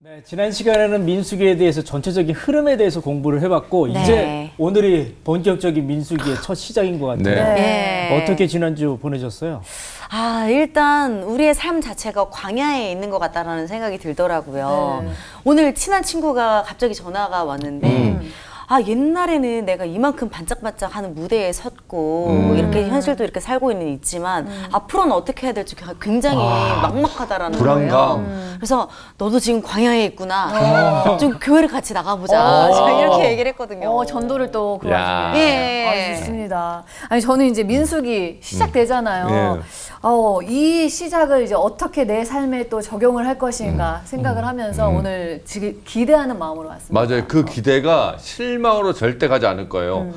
네, 지난 시간에는 민수기에 대해서 전체적인 흐름에 대해서 공부를 해봤고 네. 이제 오늘이 본격적인 민수기의 첫 시작인 것 같아요. 네. 어떻게 지난주 보내셨어요? 일단 우리의 삶 자체가 광야에 있는 것 같다라는 생각이 들더라고요. 오늘 친한 친구가 갑자기 전화가 왔는데 옛날에는 내가 이만큼 반짝반짝 하는 무대에 섰고 이렇게 현실도 이렇게 살고 있지만 앞으로는 어떻게 해야 될지 굉장히 막막하다라는 거예요. 그래서 너도 지금 광야에 있구나. 좀 교회를 같이 나가보자. 제가 이렇게 얘기를 했거든요. 전도를 또 그 와중에. 예. 좋습니다. 아니 저는 이제 민수기 시작되잖아요. 이 시작을 이제 어떻게 내 삶에 또 적용을 할 것인가 생각을 하면서 오늘 기대하는 마음으로 왔습니다. 맞아요. 그 기대가 실망으로 절대 가지 않을 거예요.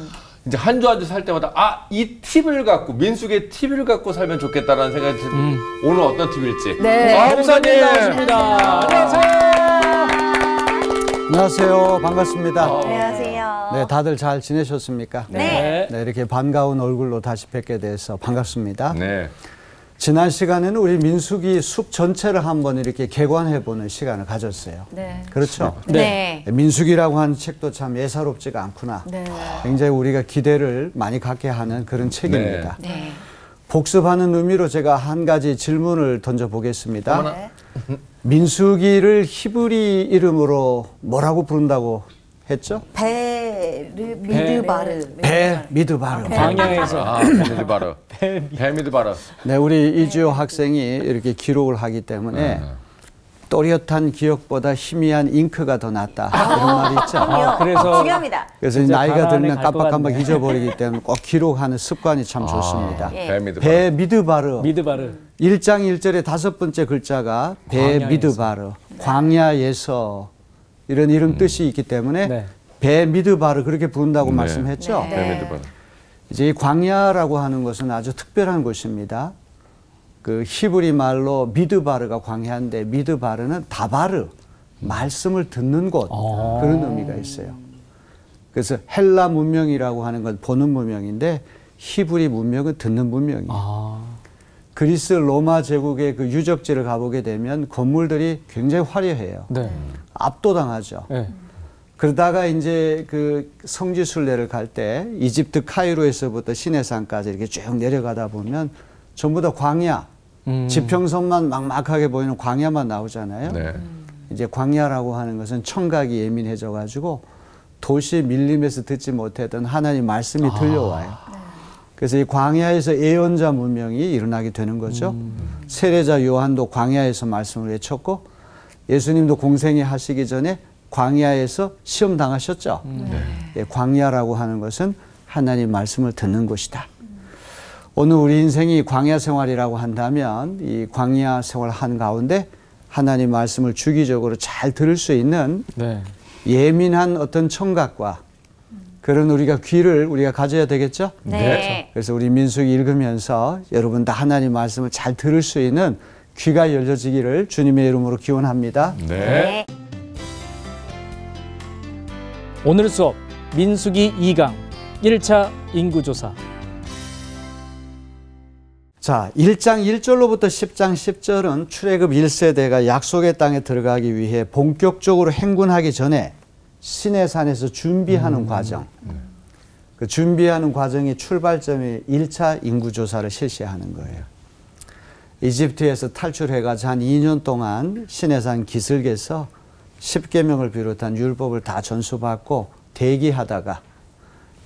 이제 한 주 한 주 살 때마다 이 팁을 갖고 민수기의 팁을 갖고 살면 좋겠다라는 생각이 드는 오늘 어떤 팁일지. 네. 목사님 나오십니다. 안녕하세요. 반갑습니다. 안녕하세요. 네, 다들 잘 지내셨습니까? 네. 네, 이렇게 반가운 얼굴로 다시 뵙게 돼서 반갑습니다. 네. 지난 시간에는 우리 민수기 숲 전체를 한번 이렇게 개관해보는 시간을 가졌어요. 네. 그렇죠? 네. 민수기라고 하는 책도 참 예사롭지가 않구나. 네. 굉장히 우리가 기대를 많이 갖게 하는 그런 책입니다. 네. 복습하는 의미로 제가 한 가지 질문을 던져보겠습니다. 네. 민수기를 히브리 이름으로 뭐라고 부른다고 했죠? 베미드바르. 베미드바르. 광야에서 베미드바르. 베미드바르. 네, 우리 이주호 학생이 이렇게 기록을 하기 때문에 또렷한 기억보다 희미한 잉크가 더 낫다. 이런 말이 있죠. 그래서 중요합니다. 그래서 이제 나이가 가라앉아 들면 갈것 깜빡깜빡 같네. 잊어버리기 때문에 꼭 기록하는 습관이 참 좋습니다. 예. 베미드바르. 베미드바르. 미드바르. 1장 1절의 5번째 글자가 베미드바르. 광야에서 이런 뜻이 있기 때문에 네. 베미드바르 그렇게 부른다고 네. 말씀했죠. 베미드바르. 이제 이 광야라고 하는 것은 아주 특별한 곳입니다. 그 히브리 말로 미드바르가 광야인데 미드바르는 다바르, 말씀을 듣는 곳 그런 의미가 있어요. 그래서 헬라 문명이라고 하는 건 보는 문명인데 히브리 문명은 듣는 문명이에요. 그리스 로마 제국의 그 유적지를 가보게 되면 건물들이 굉장히 화려해요. 네. 압도당하죠. 네. 그러다가 이제 그 성지 순례를 갈 때 이집트 카이로에서부터 시내산까지 이렇게 쭉 내려가다 보면 전부 다 광야, 지평선만 막막하게 보이는 광야만 나오잖아요. 네. 이제 광야라고 하는 것은 청각이 예민해져 가지고 도시 밀림에서 듣지 못했던 하나님 말씀이 들려와요. 그래서 이 광야에서 예언자 문명이 일어나게 되는 거죠. 세례자 요한도 광야에서 말씀을 외쳤고 예수님도 공생애 하시기 전에 광야에서 시험 당하셨죠. 예, 광야라고 하는 것은 하나님 말씀을 듣는 곳이다. 오늘 우리 인생이 광야 생활이라고 한다면 이 광야 생활 한 가운데 하나님 말씀을 주기적으로 잘 들을 수 있는 네. 예민한 어떤 청각과 그런 우리가 귀를 우리가 가져야 되겠죠? 네. 그래서 우리 민수기 읽으면서 여러분 다 하나님 말씀을 잘 들을 수 있는 귀가 열려지기를 주님의 이름으로 기원합니다. 네. 오늘 수업 민수기 2강 1차 인구조사. 자, 1장 1절로부터 10장 10절은 출애굽 1세대가 약속의 땅에 들어가기 위해 본격적으로 행군하기 전에 시내산에서 준비하는 과정. 그 준비하는 과정의 출발점이 1차 인구조사를 실시하는 거예요. 이집트에서 탈출해가지고 한 2년 동안 시내산 기슭에서 10계명을 비롯한 율법을 다 전수받고 대기하다가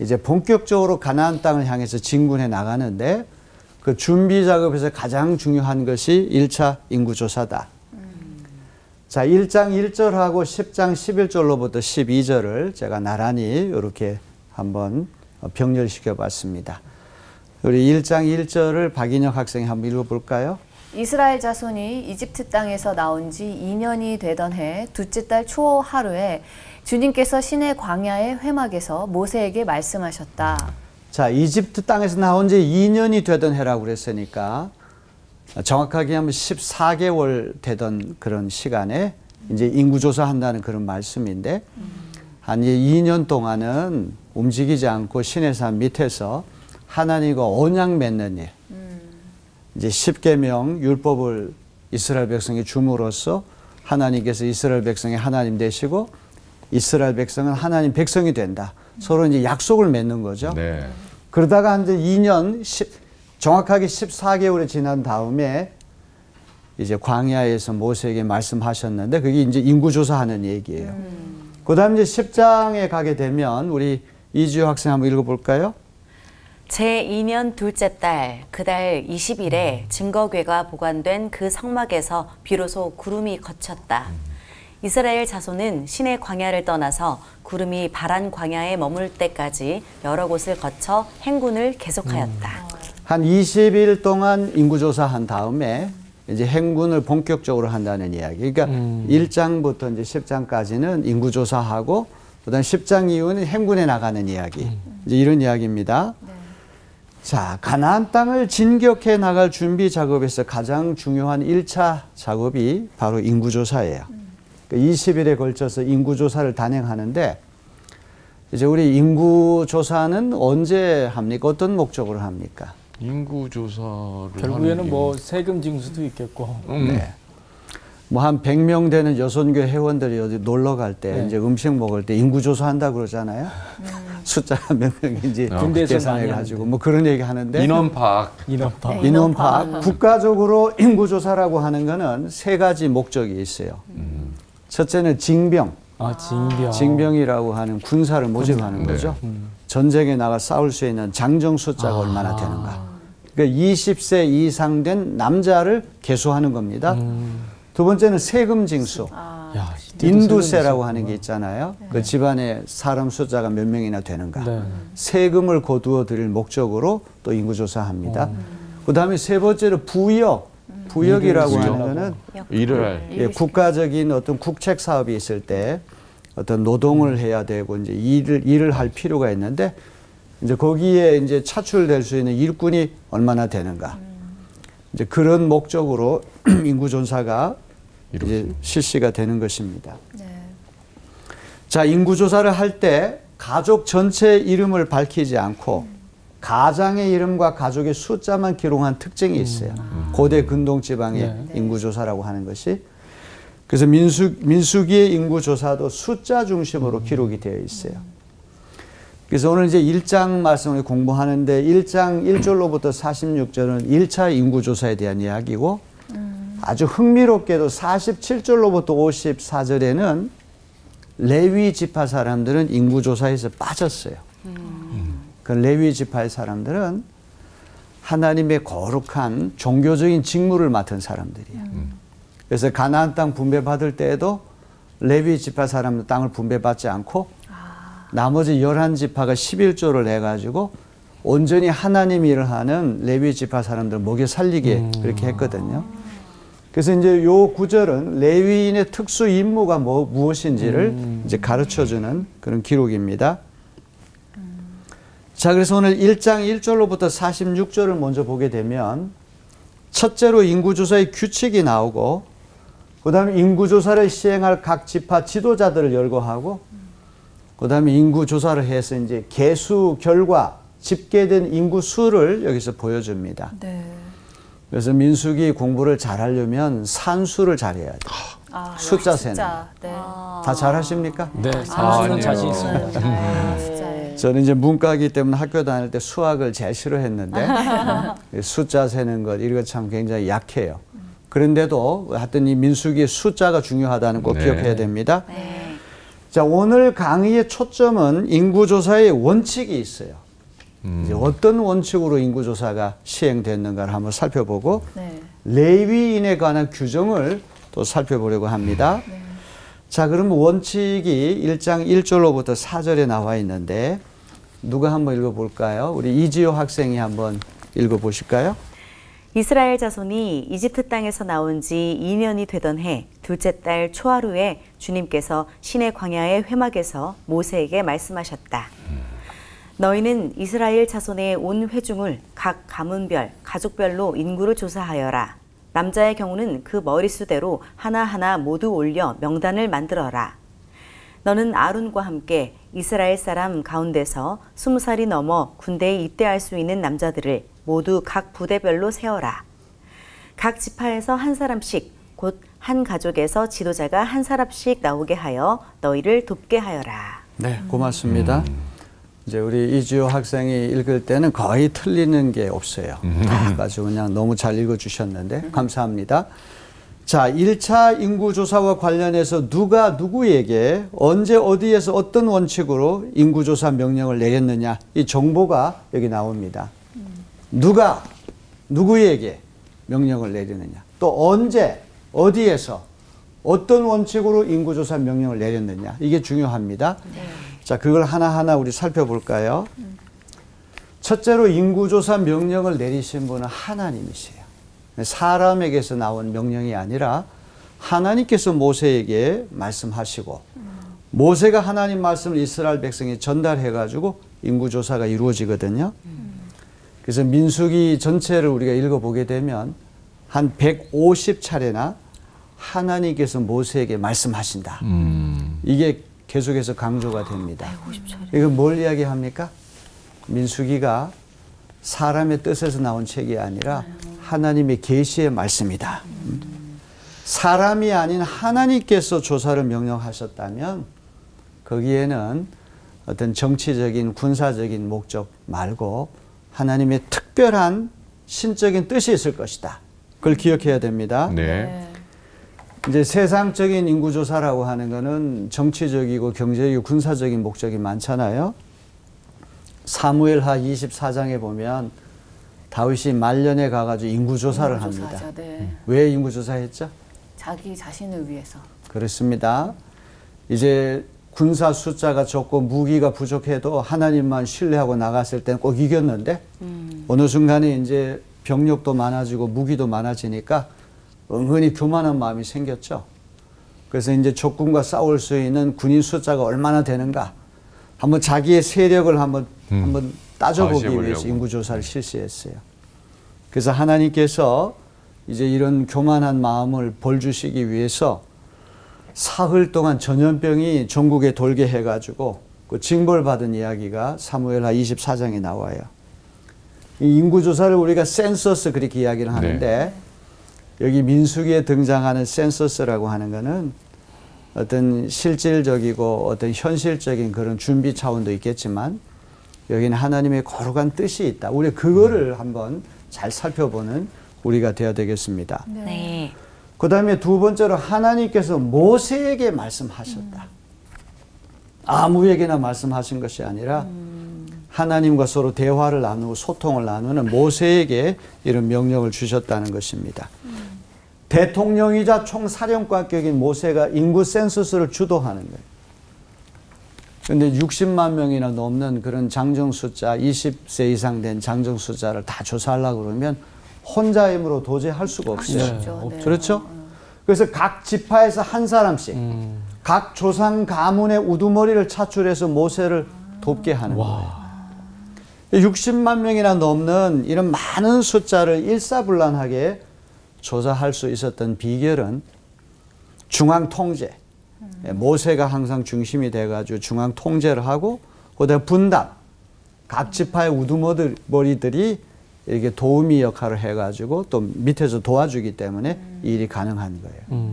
이제 본격적으로 가나안 땅을 향해서 진군해 나가는데 그 준비 작업에서 가장 중요한 것이 1차 인구조사다. 자, 1장 1절하고 10장 11절로부터 12절을 제가 나란히 이렇게 한번 병렬시켜 봤습니다. 우리 1장 1절을 박인혁 학생이 한번 읽어볼까요? 이스라엘 자손이 이집트 땅에서 나온 지 2년이 되던 해 둘째 달 초 하루에 주님께서 시내 광야의 회막에서 모세에게 말씀하셨다. 자, 이집트 땅에서 나온 지 2년이 되던 해라고 그랬으니까 정확하게 하면 14개월 되던 그런 시간에 이제 인구조사 한다는 그런 말씀인데 한 2년 동안은 움직이지 않고 시내산 밑에서 하나님과 언약 맺는 일, 이제 10계명 율법을 이스라엘 백성이 줌으로써 하나님께서 이스라엘 백성의 하나님 되시고 이스라엘 백성은 하나님 백성이 된다. 서로 이제 약속을 맺는 거죠. 네. 그러다가 이제 2년 정확하게 14개월이 지난 다음에 이제 광야에서 모세에게 말씀하셨는데 그게 이제 인구조사하는 얘기예요. 그다음 이제 10장에 가게 되면 우리 이주호 학생 한번 읽어볼까요? 제2년 둘째 달 그달 20일에 증거궤가 보관된 그 성막에서 비로소 구름이 걷혔다. 이스라엘 자손은 신의 광야를 떠나서 구름이 바란 광야에 머물 때까지 여러 곳을 거쳐 행군을 계속하였다. 한 20일 동안 인구조사한 다음에 이제 행군을 본격적으로 한다는 이야기. 그러니까 1장부터 이제 10장까지는 인구조사하고 그다음 10장 이후는 행군에 나가는 이야기. 이제 이런 이야기입니다. 자, 가나안 땅을 진격해 나갈 준비 작업에서 가장 중요한 1차 작업이 바로 인구조사예요. 20일에 걸쳐서 인구조사를 단행하는데 이제 우리 인구조사는 언제 합니까? 어떤 목적으로 합니까? 인구조사를 결국에는 뭐 세금 징수도 있겠고. 네. 뭐 한 100명 되는 여선교 회원들이 어디 놀러 갈 때 네. 이제 음식 먹을 때 인구조사한다 그러잖아요. 숫자가 몇 명인지 군대에서 계산해 많이 가지고 뭐 그런 얘기 하는데 인원 파악. 인원파. 인원 파악. 국가적으로 인구조사라고 하는 거는 세 가지 목적이 있어요. 첫째는 징병. 아, 징병. 징병이라고 하는 군사를 모집하는 거죠. 전쟁에 나가 싸울 수 있는 장정 숫자가 얼마나 되는가. 그러니까 20세 이상 된 남자를 계수하는 겁니다. 두 번째는 세금 징수. 야, 이때도 인두세라고 세금 하는 게 징수구나. 있잖아요. 그 집안에 사람 숫자가 몇 명이나 되는가. 네. 세금을 거두어 드릴 목적으로 또 인구조사합니다. 그 다음에 세 번째로 부역. 부역이라고 일을 하는 거는 일을 할. 예, 국가적인 어떤 국책 사업이 있을 때 어떤 노동을 해야 되고 이제 일을 할 필요가 있는데 이제 거기에 이제 차출될 수 있는 일꾼이 얼마나 되는가. 이제 그런 목적으로 인구조사가 이제 실시가 되는 것입니다. 네. 자, 인구조사를 할 때 가족 전체 이름을 밝히지 않고 가장의 이름과 가족의 숫자만 기록한 특징이 있어요. 고대 근동 지방의 네. 인구조사라고 하는 것이. 그래서 민수기의 인구조사도 숫자 중심으로 기록이 되어 있어요. 그래서 오늘 이제 1장 말씀을 공부하는데 1장 1절로부터 46절은 1차 인구조사에 대한 이야기고 아주 흥미롭게도 47절로부터 54절에는 레위 지파 사람들은 인구조사에서 빠졌어요. 그 레위 지파의 사람들은 하나님의 거룩한 종교적인 직무를 맡은 사람들이에요. 그래서 가나안 땅 분배받을 때에도 레위 지파 사람들 땅을 분배받지 않고 나머지 11지파가 11조를 내가지고 온전히 하나님 일을 하는 레위 지파 사람들 먹여 살리게 그렇게 했거든요. 그래서 이제 요 구절은 레위인의 특수 임무가 무엇인지를 이제 가르쳐주는 그런 기록입니다. 자, 그래서 오늘 1장 1절로부터 46절을 먼저 보게 되면 첫째로 인구조사의 규칙이 나오고 그 다음에 인구조사를 시행할 각 지파 지도자들을 열거하고 그 다음에 인구조사를 해서 이제 계수 결과 집계된 인구 수를 여기서 보여줍니다. 네. 그래서 민수기 공부를 잘하려면 산수를 잘해야 돼요. 숫자 세는. 네. 다 잘하십니까? 네, 산수는 아니요. 자신 있습니다. 숫자에. 저는 이제 문과이기 때문에 학교 다닐 때 수학을 제일 싫어했는데 숫자 세는 것 이거 참 굉장히 약해요. 그런데도 하여튼 이 민수기의 숫자가 중요하다는 거 꼭 네. 기억해야 됩니다. 자, 오늘 강의의 초점은 인구조사의 원칙이 있어요. 이제 어떤 원칙으로 인구조사가 시행됐는가를 한번 살펴보고 네. 레위인에 관한 규정을 또 살펴보려고 합니다. 자, 그럼 원칙이 1장 1절로부터 4절에 나와 있는데 누가 한번 읽어볼까요? 우리 이지호 학생이 한번 읽어보실까요? 이스라엘 자손이 이집트 땅에서 나온 지 2년이 되던 해 둘째 달 초하루에 주님께서 시내 광야의 회막에서 모세에게 말씀하셨다. 너희는 이스라엘 자손의 온 회중을 각 가문별, 가족별로 인구를 조사하여라. 남자의 경우는 그 머릿수대로 하나하나 모두 올려 명단을 만들어라. 너는 아론과 함께 이스라엘 사람 가운데서 20살이 넘어 군대에 입대할 수 있는 남자들을 모두 각 부대별로 세어라. 각 지파에서 한 사람씩 곧 한 가족에서 지도자가 한 사람씩 나오게 하여 너희를 돕게 하여라. 네, 고맙습니다. 이제 우리 이주호 학생이 읽을 때는 거의 틀리는 게 없어요. 아주 그냥 너무 잘 읽어주셨는데 감사합니다. 자, 1차 인구조사와 관련해서 누가 누구에게 언제 어디에서 어떤 원칙으로 인구조사 명령을 내렸느냐 이 정보가 여기 나옵니다. 누가 누구에게 명령을 내리느냐 또 언제 어디에서 어떤 원칙으로 인구조사 명령을 내렸느냐 이게 중요합니다. 자, 그걸 하나하나 우리 살펴볼까요? 첫째로 인구조사 명령을 내리신 분은 하나님이세요. 사람에게서 나온 명령이 아니라 하나님께서 모세에게 말씀하시고 모세가 하나님 말씀을 이스라엘 백성에 전달해가지고 인구조사가 이루어지거든요. 그래서 민수기 전체를 우리가 읽어보게 되면 한 150차례나 하나님께서 모세에게 말씀하신다. 이게 계속해서 강조가 됩니다. 150차례. 이건 뭘 이야기합니까? 민수기가 사람의 뜻에서 나온 책이 아니라 하나님의 계시의 말씀이다. 사람이 아닌 하나님께서 조사를 명령하셨다면 거기에는 어떤 정치적인 군사적인 목적 말고 하나님의 특별한 신적인 뜻이 있을 것이다. 그걸 기억해야 됩니다. 네. 이제 세상적인 인구조사라고 하는 거는 정치적이고 경제적이고 군사적인 목적이 많잖아요. 사무엘하 24장에 보면 다윗이 말년에 가가지고 인구조사를 합니다. 네. 왜 인구조사했죠? 자기 자신을 위해서. 그렇습니다. 이제 군사 숫자가 적고 무기가 부족해도 하나님만 신뢰하고 나갔을 때는 꼭 이겼는데 어느 순간에 이제 병력도 많아지고 무기도 많아지니까 은근히 교만한 마음이 생겼죠. 그래서 이제 적군과 싸울 수 있는 군인 숫자가 얼마나 되는가 한번 자기의 세력을 한번 따져보기 위해서 인구조사를 실시했어요. 그래서 하나님께서 이제 이런 교만한 마음을 벌주시기 위해서 사흘 동안 전염병이 전국에 돌게 해가지고 그 징벌받은 이야기가 사무엘하 24장에 나와요. 이 인구조사를 우리가 센서스 그렇게 이야기를 하는데 네. 여기 민수기에 등장하는 센서스라고 하는 거는 어떤 실질적이고 어떤 현실적인 그런 준비 차원도 있겠지만 여기는 하나님의 거룩한 뜻이 있다. 우리 그거를 한번 잘 살펴보는 우리가 되어야 되겠습니다. 네. 그 다음에 두 번째로 하나님께서 모세에게 말씀하셨다. 아무에게나 말씀하신 것이 아니라 하나님과 서로 대화를 나누고 소통을 나누는 모세에게 이런 명령을 주셨다는 것입니다. 대통령이자 총사령관격인 모세가 인구 센서스를 주도하는 거예요. 그런데 60만 명이나 넘는 그런 장정 숫자, 20세 이상 된 장정 숫자를 다 조사하려고 그러면 혼자 힘으로 도저히 할 수가 없어요. 네. 그렇죠? 그래서 각 지파에서 한 사람씩 각 조상 가문의 우두머리를 차출해서 모세를 돕게 하는 거예요. 60만 명이나 넘는 이런 많은 숫자를 일사불란하게 조사할 수 있었던 비결은 중앙 통제. 모세가 항상 중심이 돼가지고 중앙 통제를 하고 그다음 분담. 각 지파의 우두머리들이 이렇게 도우미 역할을 해가지고 또 밑에서 도와주기 때문에 이 일이 가능한 거예요.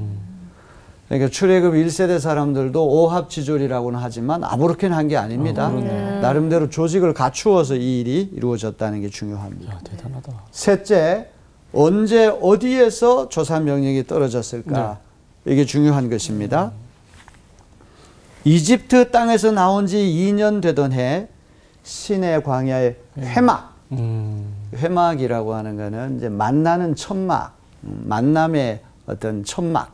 그러니까 출애굽 1세대 사람들도 오합지졸이라고는 하지만 아무렇게나 한 게 아닙니다. 나름대로 조직을 갖추어서 이 일이 이루어졌다는 게 중요합니다. 야, 대단하다. 셋째, 언제 어디에서 조사 명령이 떨어졌을까? 네. 이게 중요한 것입니다. 이집트 땅에서 나온 지 2년 되던 해 시내 광야의 회막. 회막이라고 하는 거는 이제 만나는 천막, 만남의 어떤 천막.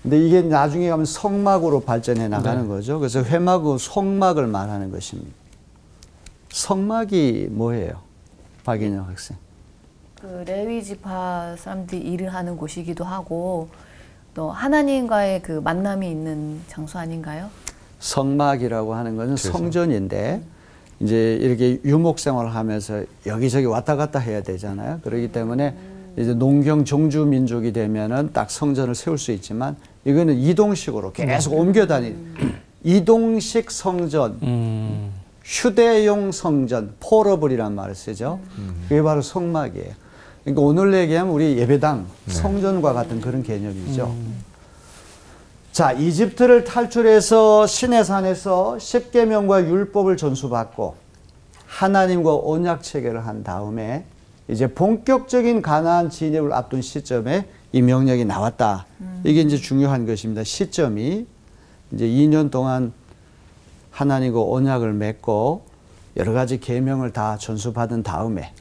근데 이게 나중에 가면 성막으로 발전해 나가는 거죠. 그래서 회막은 성막을 말하는 것입니다. 성막이 뭐예요? 박인영 학생. 그 레위 지파 사람들이 일을 하는 곳이기도 하고 또 하나님과의 그 만남이 있는 장소 아닌가요? 성막이라고 하는 것은 성전인데 이제 이렇게 유목 생활을 하면서 여기저기 왔다 갔다 해야 되잖아요. 그렇기 때문에 이제 농경 종주 민족이 되면은 딱 성전을 세울 수 있지만 이거는 이동식으로 계속 옮겨 다니는 이동식 성전, 휴대용 성전, 포러블이란 말을 쓰죠. 그게 바로 성막이에요. 그러니까 오늘 얘기하면 우리 예배당, 성전과 같은 그런 개념이죠. 자, 이집트를 탈출해서 시내산에서 십계명과 율법을 전수받고 하나님과 언약 체결을 한 다음에 이제 본격적인 가나안 진입을 앞둔 시점에 이 명령이 나왔다. 이게 이제 중요한 것입니다. 시점이 이제 2년 동안 하나님과 언약을 맺고 여러 가지 계명을 다 전수받은 다음에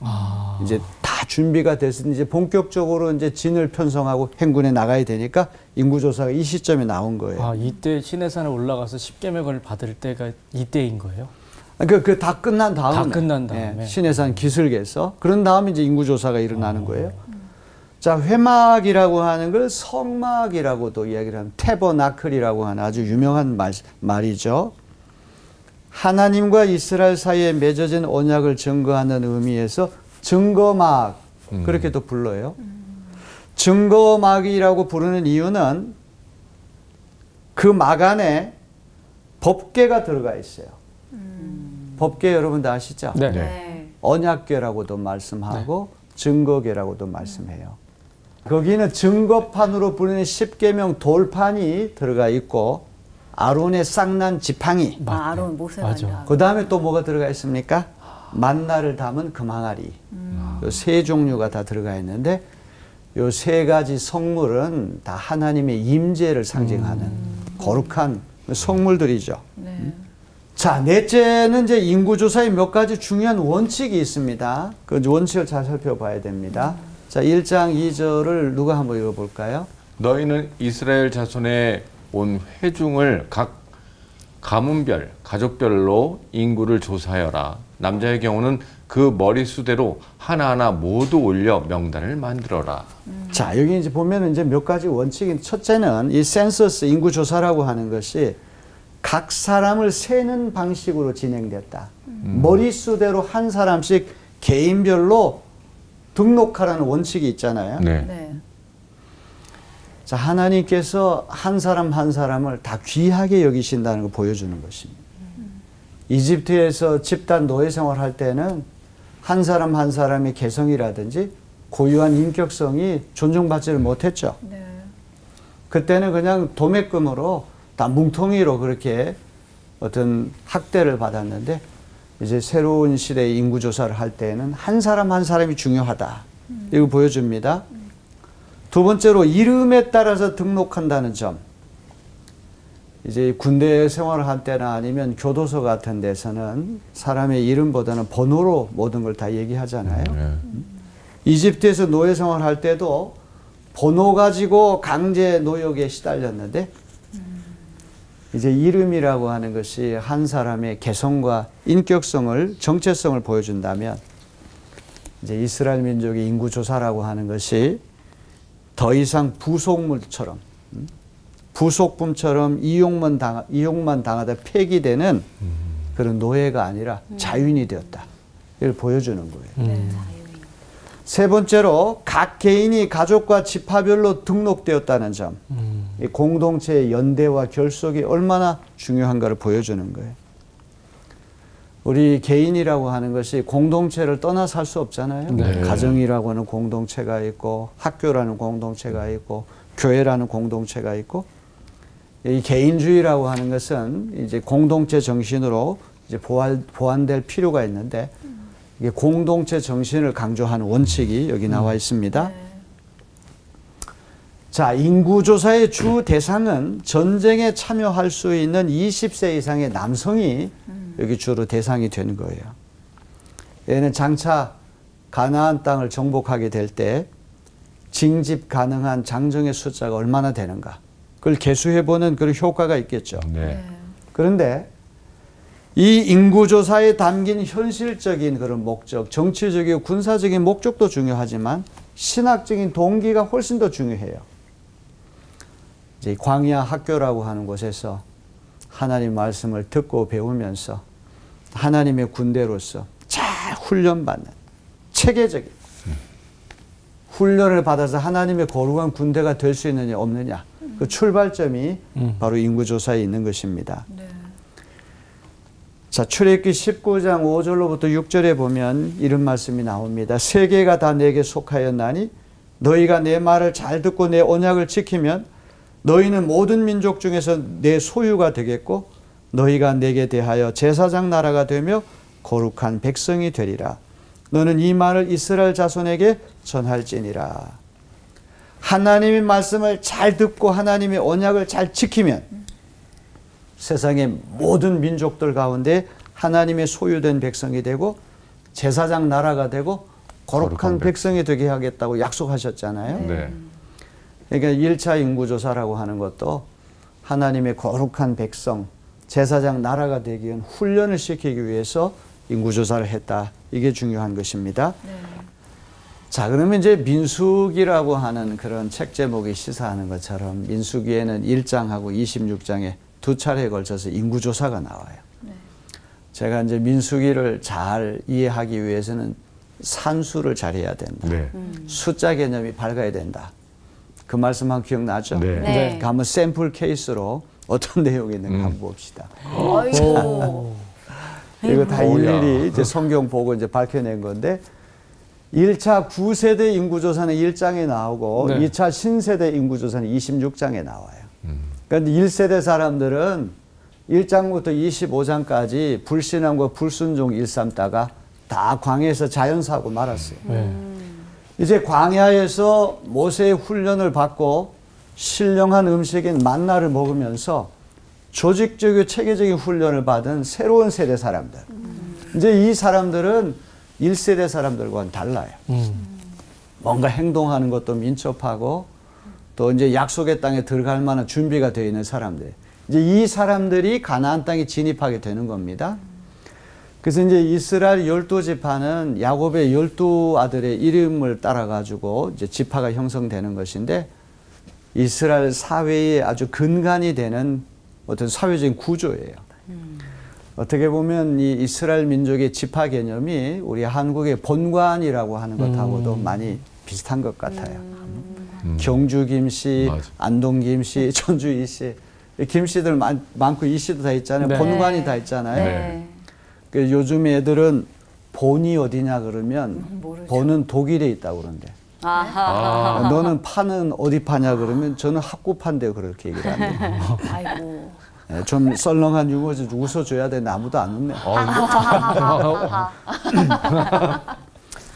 이제 다 준비가 돼서 이제 본격적으로 이제 진을 편성하고 행군에 나가야 되니까 인구조사가 이 시점에 나온 거예요. 아, 이때 시내산에 올라가서 십계명을 받을 때가 이때인 거예요? 그 다 끝난 다음에. 다 끝난 다음에. 예, 시내산 기슭에서. 그런 다음에 이제 인구조사가 일어나는 거예요. 자, 회막이라고 하는 걸 성막이라고도 이야기를 하는 태버나클이라고 하는 아주 유명한 말이죠. 하나님과 이스라엘 사이에 맺어진 언약을 증거하는 의미에서 증거막 그렇게도 불러요. 증거막이라고 부르는 이유는 그 막 안에 법궤가 들어가 있어요. 법궤 여러분 다 아시죠? 네. 네. 언약궤라고도 말씀하고 증거궤라고도 말씀해요. 거기는 증거판으로 부르는 십계명 돌판이 들어가 있고 아론의 쌍난 지팡이. 아론 모세 만나. 그 다음에 또 뭐가 들어가 있습니까? 만나를 담은 금항아리. 요 세 종류가 다 들어가 있는데 요 세 가지 성물은 다 하나님의 임재를 상징하는 거룩한 성물들이죠. 네. 자, 넷째는 이제 인구조사의 몇 가지 중요한 원칙이 있습니다. 그 원칙을 잘 살펴봐야 됩니다. 자, 1장 2절을 누가 한번 읽어볼까요? 너희는 이스라엘 자손의 온 회중을 각 가문별, 가족별로 인구를 조사하여라. 남자의 경우는 그 머리수대로 하나하나 모두 올려 명단을 만들어라. 자, 여기 이제 보면 이제 몇 가지 원칙이, 첫째는 이 센서스 인구조사라고 하는 것이 각 사람을 세는 방식으로 진행됐다. 머리수대로 한 사람씩 개인별로 등록하라는 원칙이 있잖아요. 네. 네. 자, 하나님께서 한 사람 한 사람을 다 귀하게 여기신다는 걸 보여주는 것입니다. 이집트에서 집단 노예 생활할 때는 한 사람 한 사람의 개성이라든지 고유한 인격성이 존중받지를 못했죠. 네. 그때는 그냥 도매금으로 다 뭉텅이로 그렇게 어떤 학대를 받았는데 이제 새로운 시대의 인구조사를 할 때는 한 사람 한 사람이 중요하다. 이거 보여줍니다. 두 번째로 이름에 따라서 등록한다는 점. 이제 군대 생활을 할 때나 아니면 교도소 같은 데서는 사람의 이름보다는 번호로 모든 걸 다 얘기하잖아요. 이집트에서 노예 생활할 때도 번호 가지고 강제 노역에 시달렸는데 이제 이름이라고 하는 것이 한 사람의 개성과 인격성을, 정체성을 보여준다면 이제 이스라엘 민족의 인구조사라고 하는 것이 더 이상 부속물처럼, 부속품처럼 이용만 당하다 폐기되는 그런 노예가 아니라 자유인이 되었다. 이걸 보여주는 거예요. 세 번째로 각 개인이 가족과 지파별로 등록되었다는 점. 이 공동체의 연대와 결속이 얼마나 중요한가를 보여주는 거예요. 우리 개인이라고 하는 것이 공동체를 떠나 살 수 없잖아요. 네. 가정이라고 하는 공동체가 있고 학교라는 공동체가 있고 교회라는 공동체가 있고 이 개인주의라고 하는 것은 이제 공동체 정신으로 이제 보완될 필요가 있는데 이게 공동체 정신을 강조하는 원칙이 여기 나와 있습니다. 네. 자, 인구조사의 주 대상은 전쟁에 참여할 수 있는 20세 이상의 남성이 여기 주로 대상이 되는 거예요. 얘는 장차 가나안 땅을 정복하게 될 때 징집 가능한 장정의 숫자가 얼마나 되는가. 그걸 계수해보는 그런 효과가 있겠죠. 네. 그런데 이 인구조사에 담긴 현실적인 그런 목적, 정치적이고 군사적인 목적도 중요하지만 신학적인 동기가 훨씬 더 중요해요. 이제 광야 학교라고 하는 곳에서 하나님 말씀을 듣고 배우면서 하나님의 군대로서 잘 훈련받는 체계적인 훈련을 받아서 하나님의 거룩한 군대가 될 수 있느냐 없느냐 그 출발점이 바로 인구조사에 있는 것입니다. 네. 자, 출애굽기 19장 5절로부터 6절에 보면 이런 말씀이 나옵니다. 세계가 다 내게 속하였나니 너희가 내 말을 잘 듣고 내 언약을 지키면 너희는 모든 민족 중에서 내 소유가 되겠고 너희가 내게 대하여 제사장 나라가 되며 거룩한 백성이 되리라. 너는 이 말을 이스라엘 자손에게 전할지니라. 하나님의 말씀을 잘 듣고 하나님의 언약을 잘 지키면 세상의 모든 민족들 가운데 하나님의 소유된 백성이 되고 제사장 나라가 되고 거룩한 백성이 되게 하겠다고 약속하셨잖아요. 네. 그러니까 1차 인구조사라고 하는 것도 하나님의 거룩한 백성, 제사장 나라가 되기 위한 훈련을 시키기 위해서 인구조사를 했다. 이게 중요한 것입니다. 네. 자, 그러면 이제 민수기라고 하는 그런 책 제목이 시사하는 것처럼 민수기에는 1장하고 26장에 두 차례에 걸쳐서 인구조사가 나와요. 네. 제가 이제 민수기를 잘 이해하기 위해서는 산수를 잘해야 된다. 네. 숫자 개념이 밝아야 된다. 그 말씀한 기억나죠? 네. 네. 한번 샘플 케이스로 어떤 내용이 있는가 한번 봅시다. 아이고. 이거 다 오야. 일일이 이제 성경 보고 이제 밝혀낸 건데 1차 9세대 인구조사는 1장에 나오고 네. 2차 신세대 인구조사는 26장에 나와요. 그런데 1세대 사람들은 1장부터 25장까지 불신앙과 불순종 일삼다가 다 광야에서 자연사하고 말았어요. 네. 이제 광야에서 모세의 훈련을 받고 신령한 음식인 만나를 먹으면서 조직적이고 체계적인 훈련을 받은 새로운 세대 사람들. 이제 이 사람들은 1세대 사람들과는 달라요. 뭔가 행동하는 것도 민첩하고 또 이제 약속의 땅에 들어갈 만한 준비가 되어 있는 사람들. 이제 이 사람들이 가나안 땅에 진입하게 되는 겁니다. 그래서 이제 이스라엘 12지파는 야곱의 12아들의 이름을 따라 가지고 이제 지파가 형성되는 것인데 이스라엘 사회의 아주 근간이 되는 어떤 사회적인 구조예요. 어떻게 보면 이 이스라엘 민족의 지파 개념이 우리 한국의 본관이라고 하는 것하고도 많이 비슷한 것 같아요. 경주 김씨, 맞아. 안동 김씨, 전주 이씨, 김씨들 많고 이씨도 다 있잖아요. 네. 본관이 다 있잖아요. 네. 그 요즘 애들은 본이 어디냐 그러면 모르죠. 본은 독일에 있다고 그런대. 아하. 너는 파는 어디 파냐 그러면 저는 학구판데 그렇게 얘기를 한대. 아이고. 네, 좀 썰렁한 유머지 웃어줘야 되는데 아무도 안 웃네.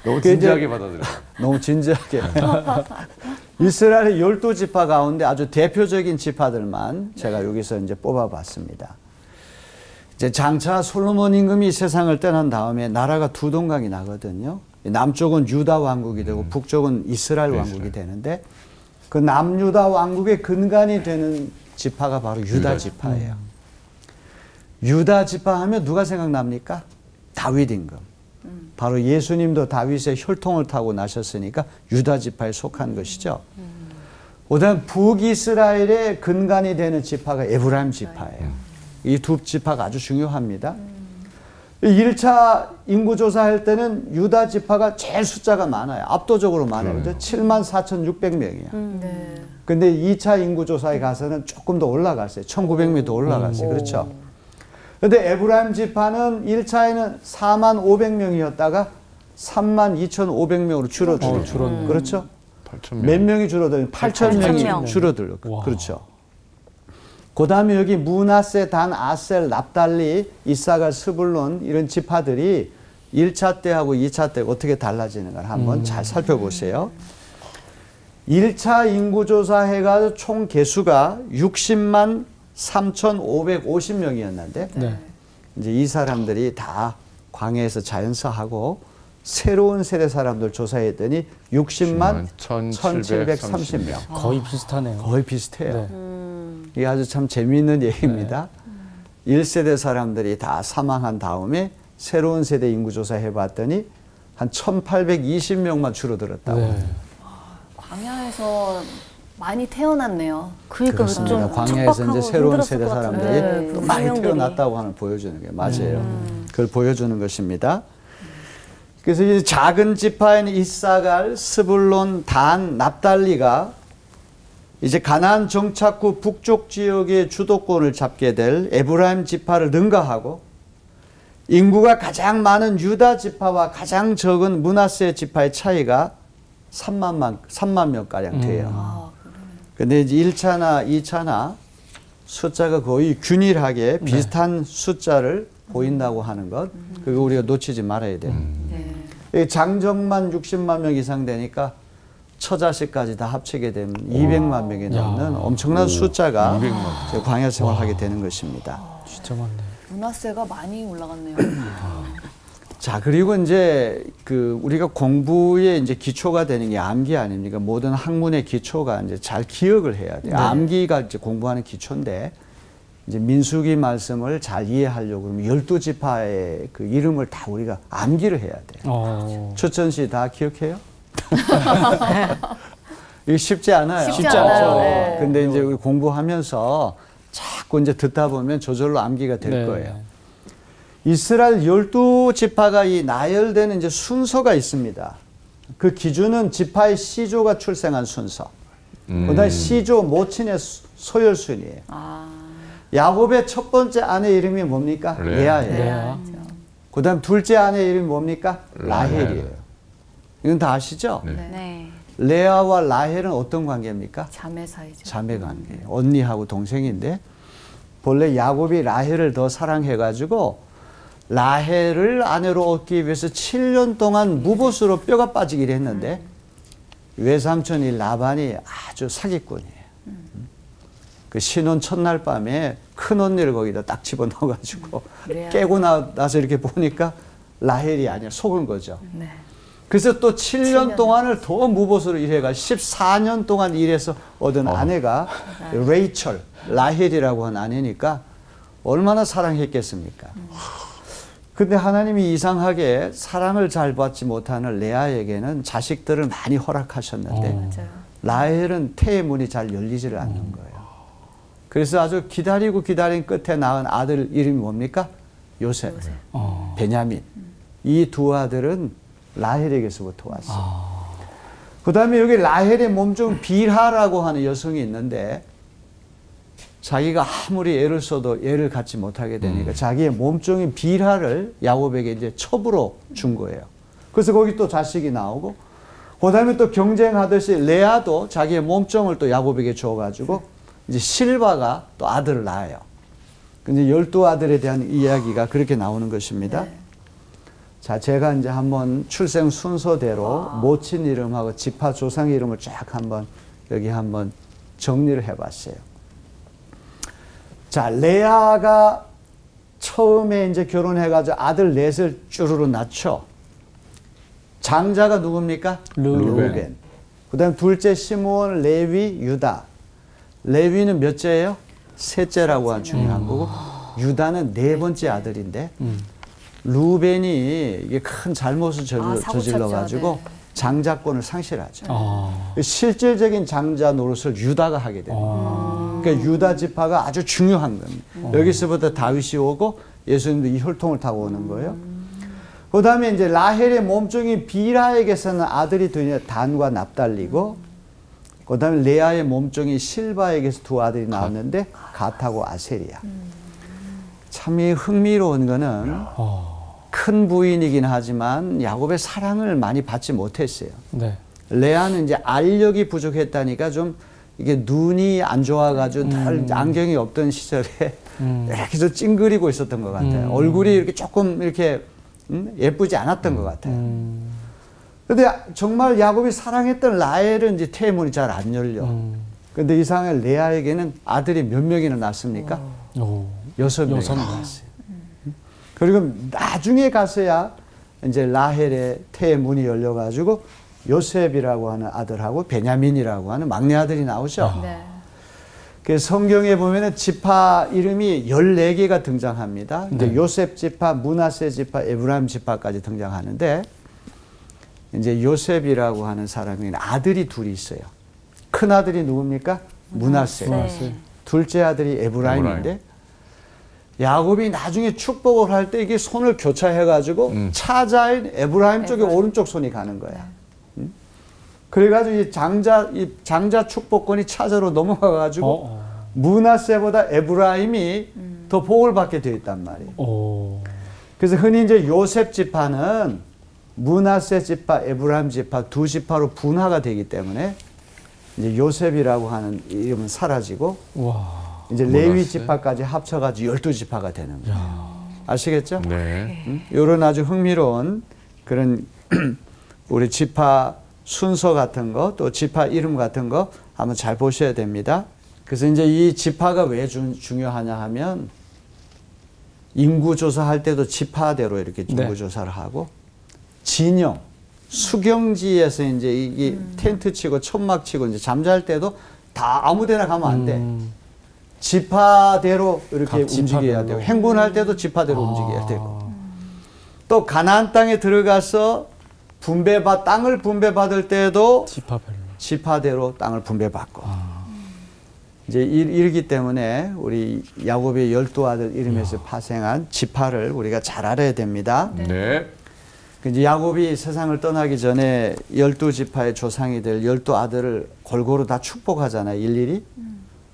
너무 진지하게 받아들여. 너무 진지하게. 이스라엘의 12지파 가운데 아주 대표적인 지파들만 제가 여기서 이제 뽑아봤습니다. 이제 장차 솔로몬 임금이 세상을 떠난 다음에 나라가 두 동강이 나거든요. 남쪽은 유다 왕국이 되고 북쪽은 이스라엘 왕국이 되는데 그 남유다 왕국의 근간이 되는 지파가 바로 유다 지파예요. 유다 지파 하면 누가 생각납니까? 다윗 임금. 바로 예수님도 다윗의 혈통을 타고 나셨으니까 유다 지파에 속한 것이죠. 그다음 북이스라엘의 근간이 되는 지파가 에브라임 지파예요. 이 두 지파가 아주 중요합니다. 1차 인구조사할 때는 유다 지파가 제일 숫자가 많아요. 압도적으로 많아요. 74,600명이야. 네. 근데 2차 인구조사에 가서는 조금 더 올라갔어요. 1,900명 더 올라갔어요. 그렇죠. 근데 에브라임 지파는 1차에는 45,000명이었다가 32,500명으로 줄어들어요. 그렇죠? 8,000명. 몇 명이 줄어들어요? 8,000명이 8,000명. 줄어들어요. 와. 그렇죠. 그 다음에 여기 므낫세, 단, 아셀, 납달리, 이사갈, 스불론 이런 지파들이 1차 때하고 2차 때 어떻게 달라지는가 한번 잘 살펴보세요. 1차 인구조사 해가지고 총 개수가 60만 3,550명이었는데 네. 이제 이 사람들이 다 광야에서 자연사하고 새로운 세대 사람들 조사했더니 60만 1,730명. 거의 비슷하네요. 거의 비슷해요. 네. 이게 아주 참 재미있는 얘기입니다. 1세대 사람들이 다 사망한 다음에 새로운 세대 인구조사 해봤더니 한 1,820명만 줄어들었다고. 네. 광야에서 많이 태어났네요. 그러니까 그렇습니다. 좀 광야에서 이제 척박하고 새로운 힘들었을 세대 것 같은데. 사람들이 그 많이 생명들이. 태어났다고 하는 보여주는 게 맞아요. 그걸 보여주는 것입니다. 그래서 이 작은 지파인 이사갈, 스불론, 단, 납달리가 이제 가나안 정착 후 북쪽 지역의 주도권을 잡게 될 에브라임 지파를 능가하고 인구가 가장 많은 유다 지파와 가장 적은 므낫세 지파의 차이가 3만 명가량 돼요. 근데 이제 1차나 2차나 숫자가 거의 균일하게 비슷한 숫자를 보인다고 하는 것, 그거 우리가 놓치지 말아야 돼요. 장정만 60만 명 이상 되니까 처자식까지 다 합치게 되면 200만 명이 넘는 엄청난 숫자가 광야 생활하게 되는 것입니다. 진짜 많네. 문화세가 많이 올라갔네요. 자, 그리고 이제 그 우리가 공부의 이제 기초가 되는 게 암기 아닙니까? 모든 학문의 기초가 이제 잘 기억을 해야 돼요. 암기가 이제 공부하는 기초인데, 이제 민수기 말씀을 잘 이해하려고 그러면 12지파의 그 이름을 다 우리가 암기를 해야 돼요. 추천 씨 다 기억해요? 이거 쉽지 않아요. 쉽지 않아요. 네. 근데 이제 우리 공부하면서 자꾸 이제 듣다 보면 저절로 암기가 될 거예요. 이스라엘 12지파가 이 나열되는 이제 순서가 있습니다. 그 기준은 지파의 시조가 출생한 순서. 그다음에 시조 모친의 소열순이에요. 야곱의 첫 번째 아내 이름이 뭡니까? 레아예요. 그다음 둘째 아내 이름이 뭡니까? 라헬이에요. 이건 다 아시죠? 네. 레아와 라헬은 어떤 관계입니까? 자매 사이죠. 자매 관계예요. 언니하고 동생인데, 본래 야곱이 라헬을 더 사랑해가지고 라헬을 아내로 얻기 위해서 7년 동안 무보수로 뼈가 빠지기로 했는데, 외삼촌이 라반이 아주 사기꾼이에요. 그 신혼 첫날 밤에 큰 언니를 거기다 딱 집어넣어가지고 깨고 나서 이렇게 보니까 라헬이 아니라 속은 거죠. 그래서 또 7년 동안을 더 무보수로 일해가 14년 동안 일해서 얻은 아내가 레이첼, 라헬이라고 한 아내니까 얼마나 사랑했겠습니까? 근데 하나님이 이상하게 사랑을 잘 받지 못하는 레아에게는 자식들을 많이 허락하셨는데 라헬은 태의 문이 잘 열리지를 않는 거예요. 그래서 아주 기다리고 기다린 끝에 낳은 아들 이름이 뭡니까? 요셉. 베냐민. 이 두 아들은 라헬에게서부터 왔어요. 그 다음에 여기 라헬의 몸중 빌하라고 하는 여성이 있는데, 자기가 아무리 애를 써도 애를 갖지 못하게 되니까 자기의 몸종인 빌하를 야곱에게 이제 첩으로 준 거예요. 그래서 거기 또 자식이 나오고, 그 다음에 또 경쟁하듯이 레아도 자기의 몸종을 또 야곱에게 줘가지고 이제 실바가 또 아들을 낳아요. 근데 12아들에 대한 이야기가 그렇게 나오는 것입니다. 자, 제가 이제 한번 출생 순서대로 모친 이름하고 지파 조상 이름을 쫙 한번 여기 한번 정리를 해봤어요. 자, 레아가 처음에 이제 결혼해가지고 아들 넷을 쭈루루 낳죠. 장자가 누굽니까? 르우벤. 그 다음 둘째 시므온, 레위, 유다. 레위는 몇째예요? 셋째라고 하는 중요한 거고, 유다는 네 번째 아들인데, 루벤이 이게 큰 잘못을 저질러가지고 장자권을 상실하죠. 실질적인 장자 노릇을 유다가 하게 됩니다. 그러니까 유다 지파가 아주 중요한 겁니다. 여기서부터 다윗이 오고 예수님도 이 혈통을 타고 오는 거예요. 그 다음에 이제 라헬의 몸종인 비라에게서는 아들이 단과 납달리고, 그 다음에 레아의 몸종인 실바에게서 두 아들이 나왔는데 갓하고 아셀이야. 참 흥미로운 거는 큰 부인이긴 하지만 야곱의 사랑을 많이 받지 못했어요. 레아는 이제 알력이 부족했다니까 좀 이게 눈이 안 좋아가지고 늘 안경이 없던 시절에 이렇게 좀 찡그리고 있었던 것 같아요. 얼굴이 이렇게 조금 이렇게 예쁘지 않았던 것 같아요. 근데 정말 야곱이 사랑했던 라헬은 이제 태의 문이 잘 안 열려. 근데 이상하게 레아에게는 아들이 몇 명이나 낳습니까? 6명이 낳았어요. 그리고 나중에 가서야 이제 라헬의 태의 문이 열려가지고 요셉이라고 하는 아들하고 베냐민이라고 하는 막내 아들이 나오죠. 그 성경에 보면은 지파 이름이 14개가 등장합니다. 요셉 지파, 므낫세 지파, 에브라임 지파까지 등장하는데, 이제 요셉이라고 하는 사람이 아들이 둘이 있어요. 큰 아들이 누굽니까? 므낫세. 둘째 아들이 에브라임인데, 야곱이 나중에 축복을 할 때 이게 손을 교차해가지고 차자인 에브라임 쪽에 오른쪽 손이 가는 거야. 그래가지고 이 장자 축복권이 차자로 넘어가가지고 므낫세보다 에브라임이 더 복을 받게 되어 있단 말이에요. 그래서 흔히 이제 요셉 지파는 므낫세 지파, 에브라임 지파 두 지파로 분화가 되기 때문에 이제 요셉이라고 하는 이름은 사라지고 와. 이제 레위 지파까지 합쳐가지고 12지파가 되는 거예요. 아시겠죠? 네. 이런 아주 흥미로운 그런 우리 지파 순서 같은 거, 또 지파 이름 같은 거 한번 잘 보셔야 됩니다. 그래서 이제 이 지파가 왜 중요하냐 하면 인구 조사할 때도 지파대로 이렇게 인구 조사를 하고 진영, 수경지에서 이제 이게 텐트 치고 천막 치고 이제 잠잘 때도 다 아무데나 가면 안 돼. 지파대로 이렇게 움직여야 되고 행군할 때도 지파대로 움직여야 되고 또 가나안 땅에 들어가서 땅을 분배받을 때도 지파대로 땅을 분배받고 이제 이러기 때문에 우리 야곱의 12아들 이름에서 파생한 지파를 우리가 잘 알아야 됩니다. 네. 이제 야곱이 세상을 떠나기 전에 12지파의 조상이 될 12아들을 골고루 다 축복하잖아요, 일일이.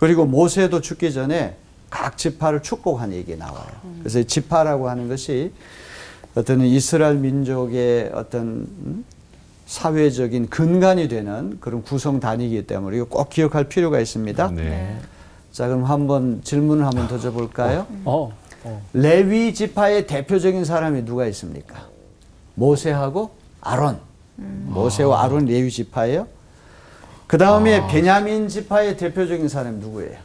그리고 모세도 죽기 전에 각 지파를 축복한 얘기 나와요. 그래서 지파라고 하는 것이 어떤 이스라엘 민족의 어떤 사회적인 근간이 되는 그런 구성 단위이기 때문에 이거 꼭 기억할 필요가 있습니다. 네. 자, 그럼 한번 질문을 한번 던져볼까요? 어. 레위 지파의 대표적인 사람이 누가 있습니까? 모세하고 아론. 모세와 아론 레위 지파예요. 그 다음에 베냐민 지파의 대표적인 사람이 누구예요?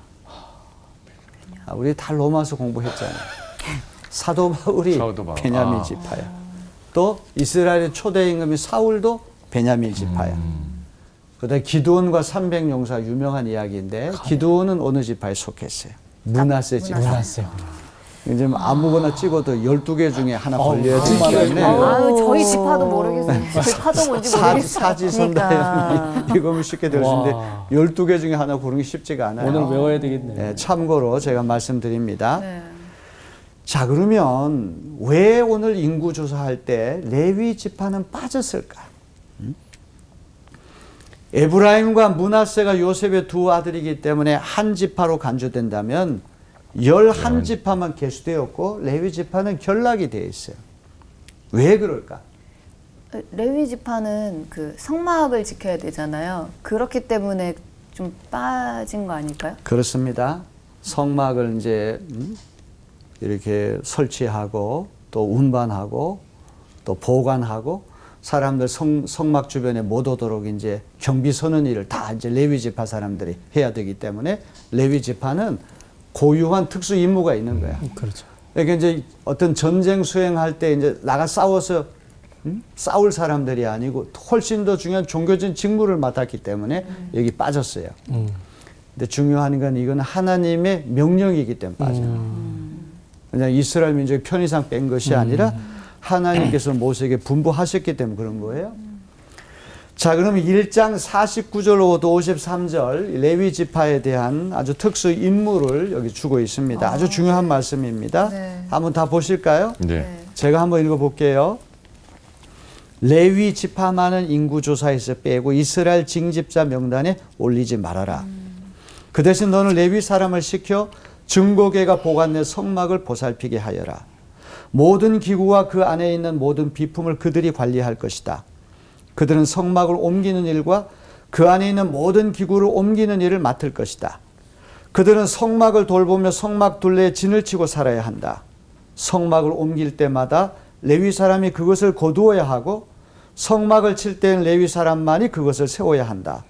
우리 다 로마서 공부했잖아요. 사도 바울이 베냐민 지파야. 또 이스라엘의 초대 임금인 사울도 베냐민 지파야. 그다음에 기드온과 300용사 유명한 이야기인데 기드온은 어느 지파에 속했어요? 므낫세 지파. 이제 아무거나 찍어도 12개 중에 하나 걸려야 되기 때문에 저희 지파도 모르겠어요. 지파도 뭔지 모르겠어요. 사지선다형 이거면 쉽게 될 수 있는데 12개 중에 하나 고르는 게 쉽지가 않아요. 오늘 외워야 되겠네요. 네, 참고로 제가 말씀드립니다. 네. 자, 그러면 왜 오늘 인구 조사할 때 레위 지파는 빠졌을까? 에브라임과 므낫세가 요셉의 두 아들이기 때문에 한 지파로 간주된다면 11지파만 계수되었고 레위 지파는 결락이 되어 있어요. 왜 그럴까? 레위 지파는 그 성막을 지켜야 되잖아요. 그렇기 때문에 좀 빠진 거 아닐까요? 그렇습니다. 성막을 이제 이렇게 설치하고 또 운반하고 또 보관하고 사람들 성막 주변에 못 오도록 이제 경비 서는 일을 다 이제 레위 지파 사람들이 해야 되기 때문에 레위 지파는 고유한 특수 임무가 있는 거야. 그렇죠. 그러니까 이제 어떤 전쟁 수행할 때 이제 나가 싸워서 싸울 사람들이 아니고 훨씬 더 중요한 종교적인 직무를 맡았기 때문에 여기 빠졌어요. 근데 중요한 건 이건 하나님의 명령이기 때문에 빠져요. 그냥 이스라엘 민족의 편의상 뺀 것이 아니라 하나님께서 모세에게 분부하셨기 때문에 그런 거예요. 자, 그러면 1장 49절로부터 53절 레위 지파에 대한 아주 특수 임무를 여기 주고 있습니다. 아주 중요한 말씀입니다. 네. 한번 다 보실까요? 네. 제가 한번 읽어볼게요. 레위 지파만은 인구조사에서 빼고 이스라엘 징집자 명단에 올리지 말아라. 그 대신 너는 레위 사람을 시켜 증거궤가 보관된 성막을 보살피게 하여라. 모든 기구와 그 안에 있는 모든 비품을 그들이 관리할 것이다. 그들은 성막을 옮기는 일과 그 안에 있는 모든 기구를 옮기는 일을 맡을 것이다. 그들은 성막을 돌보며 성막 둘레에 진을 치고 살아야 한다. 성막을 옮길 때마다 레위 사람이 그것을 거두어야 하고 성막을 칠 때는 레위 사람만이 그것을 세워야 한다.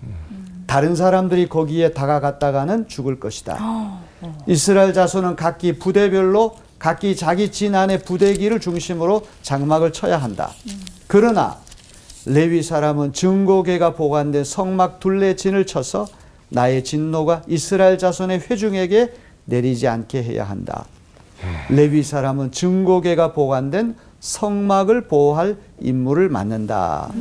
다른 사람들이 거기에 다가갔다가는 죽을 것이다. 이스라엘 자손은 각기 부대별로 각기 자기 진 안의 부대기를 중심으로 장막을 쳐야 한다. 그러나 레위 사람은 증거궤가 보관된 성막 둘레 진을 쳐서 나의 진노가 이스라엘 자손의 회중에게 내리지 않게 해야 한다. 레위 사람은 증거궤가 보관된 성막을 보호할 임무를 맡는다.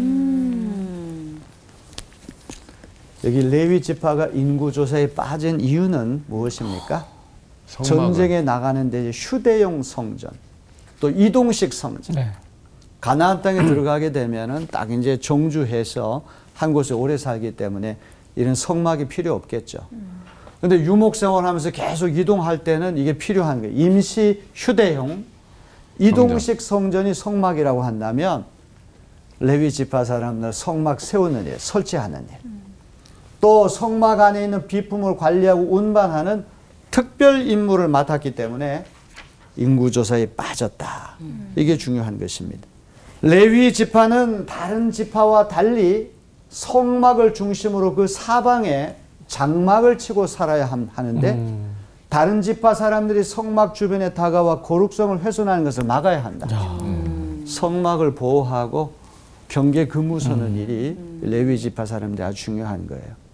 여기 레위 지파가 인구조사에 빠진 이유는 무엇입니까? 전쟁에 나가는데 휴대용 성전, 또 이동식 성전. 네. 가나안 땅에 들어가게 되면은 딱 이제 정주해서 한 곳에 오래 살기 때문에 이런 성막이 필요 없겠죠. 그런데 유목 생활하면서 계속 이동할 때는 이게 필요한 거예요. 임시 휴대용 이동식 성전이 성막이라고 한다면 레위 지파 사람들 성막 세우는 일, 설치하는 일, 또 성막 안에 있는 비품을 관리하고 운반하는 특별 임무를 맡았기 때문에 인구조사에 빠졌다. 이게 중요한 것입니다. 레위 지파는 다른 지파와 달리 성막을 중심으로 그 사방에 장막을 치고 살아야 하는데 다른 지파 사람들이 성막 주변에 다가와 거룩성을 훼손하는 것을 막아야 한다. 성막을 보호하고 경계 근무 서는 일이 레위 지파 사람들이 아주 중요한 거예요.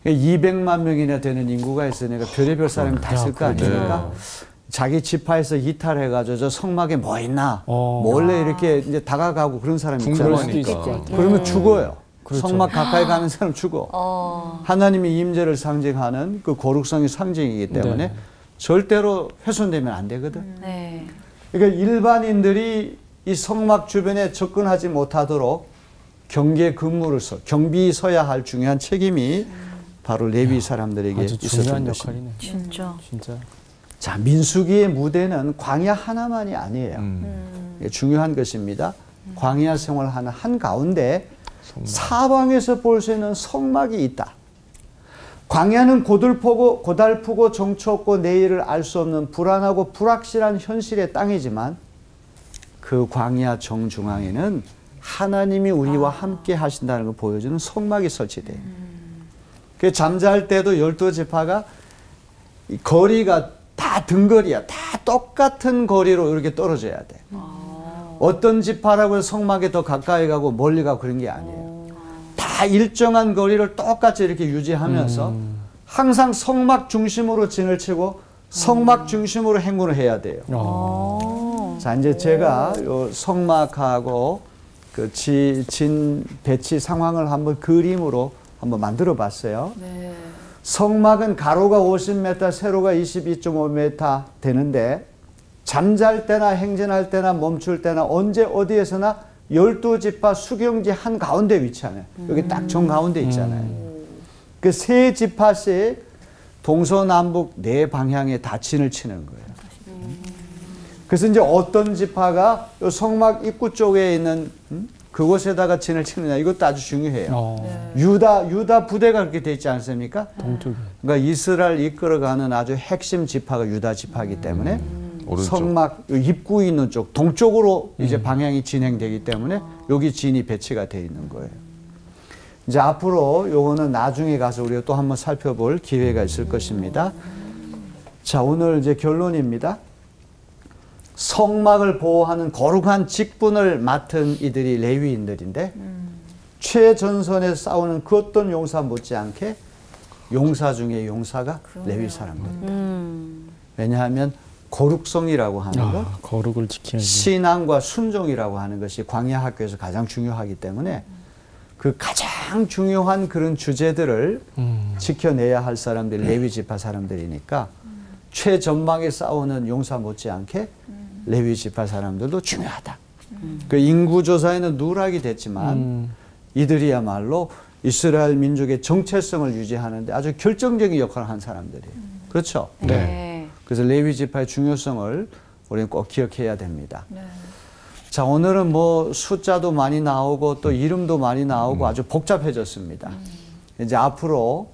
200만 명이나 되는 인구가 있으니까 별의별 사람이 다 있을 거 아닙니까? 자기 지파에서 이탈해가지고 저 성막에 뭐 있나 몰래 이렇게 이제 다가가고 그런 사람이 있잖아요. 그러면 죽어요. 그렇죠. 성막 가까이 가는 사람 죽어. 하나님의 임재를 상징하는 그 거룩성의 상징이기 때문에 네. 절대로 훼손되면 안 되거든. 네. 그러니까 일반인들이 이 성막 주변에 접근하지 못하도록 경계 근무를 경비 서야 할 중요한 책임이 바로 레위 사람들에게 있었던 것입니다. 진짜. 자, 민수기의 무대는 광야 하나만이 아니에요. 중요한 것입니다. 광야 생활하는 한 가운데 사방에서 볼 수 있는 성막이 있다. 광야는 고달프고 정처 없고 내일을 알 수 없는 불안하고 불확실한 현실의 땅이지만 그 광야 정중앙에는 하나님이 우리와 함께 하신다는 걸 보여주는 성막이 설치돼요. 그 잠잘 때도 12지파가 거리가 다 등거리야. 다 똑같은 거리로 이렇게 떨어져야 돼. 어떤 지파라고 해서 성막에 더 가까이 가고 멀리 가고 그런 게 아니에요. 다 일정한 거리를 똑같이 이렇게 유지하면서 항상 성막 중심으로 진을 치고 성막 중심으로 행군을 해야 돼요. 자, 이제 제가 요 성막하고 그 진 배치 상황을 한번 그림으로 한번 만들어 봤어요. 네. 성막은 가로가 50m, 세로가 22.5m 되는데 잠잘 때나 행진할 때나 멈출 때나 언제 어디에서나 12지파 수경지 한가운데 위치하네. 여기 딱 정가운데 있잖아요. 그 세 지파씩 동서남북 네 방향에 다 진을 치는 거예요. 그래서 이제 어떤 지파가 성막 입구 쪽에 있는 그곳에다가 진을 치느냐, 이것도 아주 중요해요. 유다 부대가 그렇게 돼 있지 않습니까? 그러니까 이스라엘 이끌어가는 아주 핵심 지파가 유다 지파이기 때문에 성막 입구 있는 쪽 동쪽으로 이제 방향이 진행되기 때문에 여기 진이 배치가 돼 있는 거예요. 이제 앞으로 요거는 나중에 가서 우리가 또 한번 살펴볼 기회가 있을 것입니다. 자, 오늘 이제 결론입니다. 성막을 보호하는 거룩한 직분을 맡은 이들이 레위인들인데 최전선에서 싸우는 그 어떤 용사 못지않게 용사 중에 용사가 레위 사람들. 왜냐하면 거룩성이라고 하는 것, 거룩을 지키는 신앙과 순종이라고 하는 것이 광야 학교에서 가장 중요하기 때문에 그 가장 중요한 그런 주제들을 지켜내야 할 사람들이 레위 지파 사람들이니까 최전방에 싸우는 용사 못지않게 레위 지파 사람들도 중요하다. 그 인구조사에는 누락이 됐지만 이들이야말로 이스라엘 민족의 정체성을 유지하는데 아주 결정적인 역할을 한 사람들이에요. 그렇죠? 네. 그래서 레위 지파의 중요성을 우리는 꼭 기억해야 됩니다. 네. 자, 오늘은 뭐 숫자도 많이 나오고 또 이름도 많이 나오고 아주 복잡해졌습니다. 이제 앞으로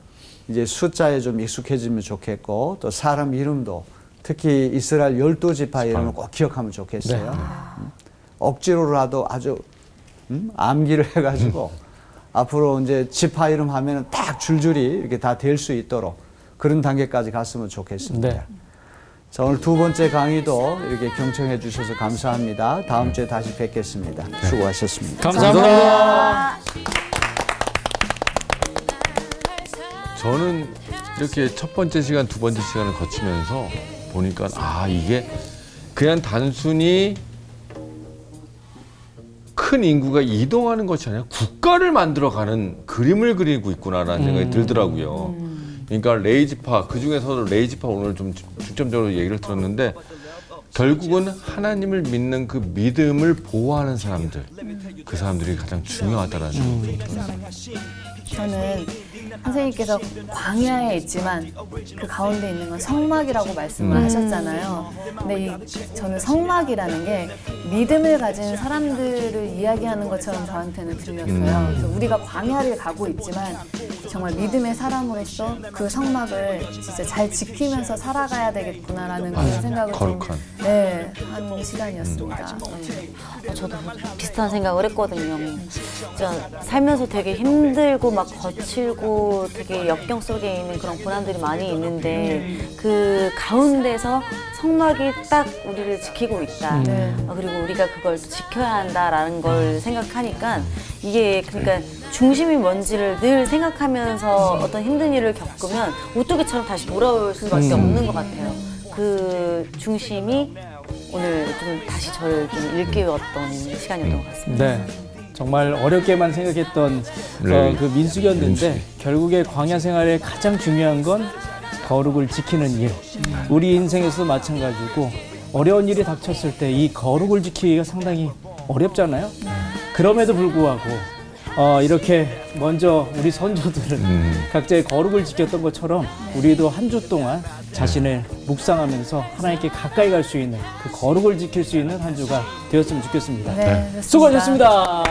이제 숫자에 좀 익숙해지면 좋겠고 또 사람 이름도 특히 이스라엘 12지파 이름을 꼭 기억하면 좋겠어요. 네. 억지로라도 아주 암기를 해가지고 앞으로 이제 지파 이름 하면은 딱 줄줄이 이렇게 다 될 수 있도록 그런 단계까지 갔으면 좋겠습니다. 네. 자, 오늘 두 번째 강의도 이렇게 경청해 주셔서 감사합니다. 다음 주에 다시 뵙겠습니다. 네. 수고하셨습니다. 감사합니다. 저는 이렇게 첫 번째 시간, 두 번째 시간을 거치면서 보니까 이게 그냥 단순히 큰 인구가 이동하는 것이 아니라 국가를 만들어가는 그림을 그리고 있구나라는 생각이 들더라고요. 그러니까 레위지파, 그중에서도 레위지파 오늘 좀 중점적으로 얘기를 들었는데 결국은 하나님을 믿는 그 믿음을 보호하는 사람들, 그 사람들이 가장 중요하다는 생각이 들었어요. 저는 선생님께서 광야에 있지만 그 가운데 있는 건 성막이라고 말씀을 하셨잖아요. 근데 저는 성막이라는 게 믿음을 가진 사람들을 이야기하는 것처럼 저한테는 들렸어요. 그래서 우리가 광야를 가고 있지만 정말 믿음의 사람으로서 그 성막을 진짜 잘 지키면서 살아가야 되겠구나라는 그런 생각을 거룩한. 한 시간이었습니다. 저도 비슷한 생각을 했거든요. 진짜 살면서 되게 힘들고 막 거칠고 되게 역경 속에 있는 그런 고난들이 많이 있는데 그 가운데서 성막이 딱 우리를 지키고 있다. 그리고 우리가 그걸 또 지켜야 한다라는 걸 생각하니까 이게 그러니까 중심이 뭔지를 늘 생각하면서 어떤 힘든 일을 겪으면 오뚜기처럼 다시 돌아올 수밖에 없는 것 같아요. 그 중심이 오늘 좀 다시 저를 좀 일깨웠던 시간이었던 것 같습니다. 네. 정말 어렵게만 생각했던 그 민수기였는데 결국에 광야 생활의 가장 중요한 건 거룩을 지키는 일. 우리 인생에서도 마찬가지고 어려운 일이 닥쳤을 때 이 거룩을 지키기가 상당히 어렵잖아요. 그럼에도 불구하고 이렇게 먼저 우리 선조들은 각자의 거룩을 지켰던 것처럼 우리도 한 주 동안 자신을 묵상하면서 하나님께 가까이 갈 수 있는 그 거룩을 지킬 수 있는 한 주가 되었으면 좋겠습니다. 네, 수고하셨습니다.